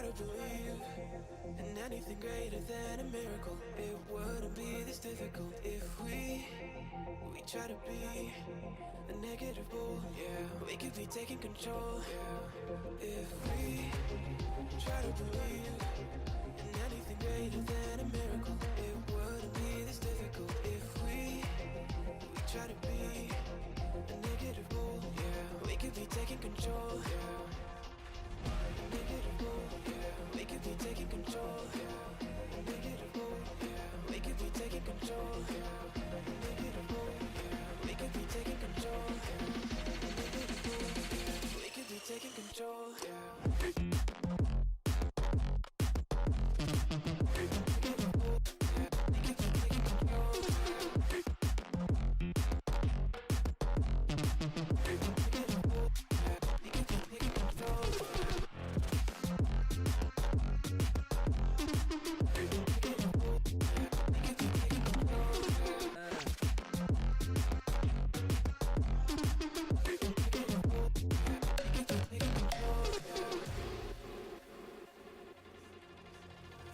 to believe in anything greater than a miracle. It wouldn't be this difficult if we try to be a negative bull. Yeah, we could be taking control. Yeah, if we try to believe in anything greater than a miracle. It wouldn't be this difficult if we try to be a negative bull. Yeah, we could be taking control. Yeah. We could be taking control. We could be taking control. We could be taking control. We could be taking control.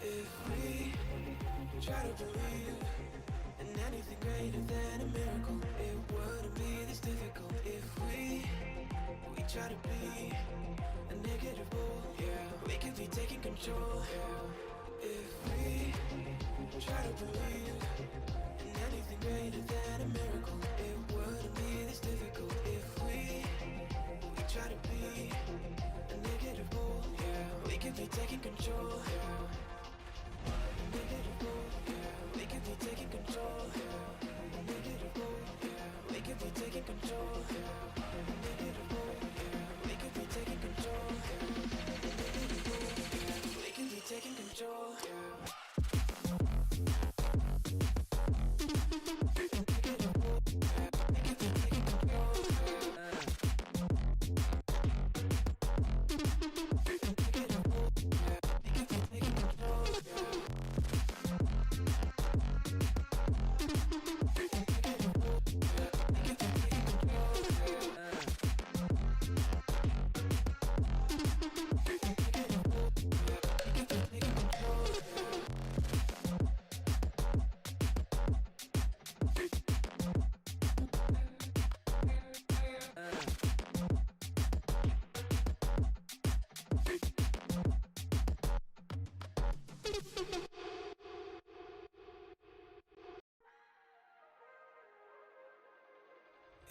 If we try to believe in anything greater than a miracle, it wouldn't be this difficult if we try to be a negative bull. Yeah, we could be taking control. Yeah, if we try to believe in anything greater than a miracle, it wouldn't be this difficult if we try to be a negative bull. Yeah, we could be taking control. Yeah. We could be taking control. We could be taking control. We could be taking control. We could be taking control.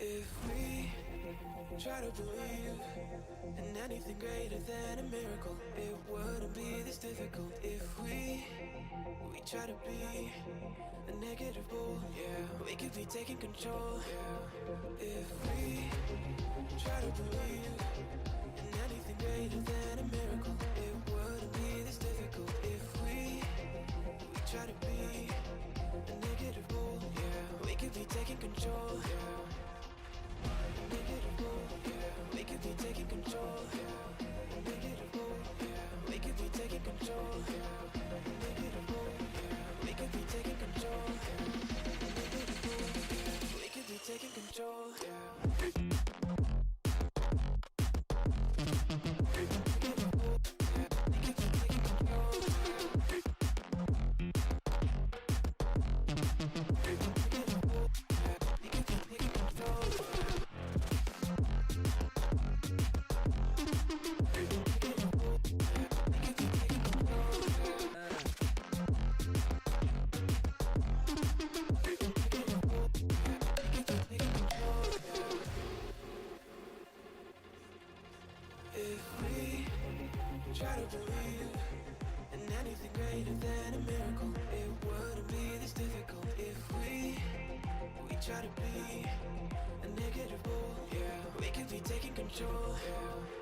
If we try to believe in anything greater than a miracle, it wouldn't be this difficult if we try to be a negative bull. Yeah, we could be taking control. Yeah, if we try to believe in anything greater than a miracle, it wouldn't be this difficult if we try to be a negative bull. Yeah, we could be taking control. Yeah. We could be taking control. We could be taking control. We could be taking control. We could be taking control. If we try to believe in anything greater than a miracle, it wouldn't be this difficult if we try to be a negative bull. Yeah, we could be taking control. Yeah.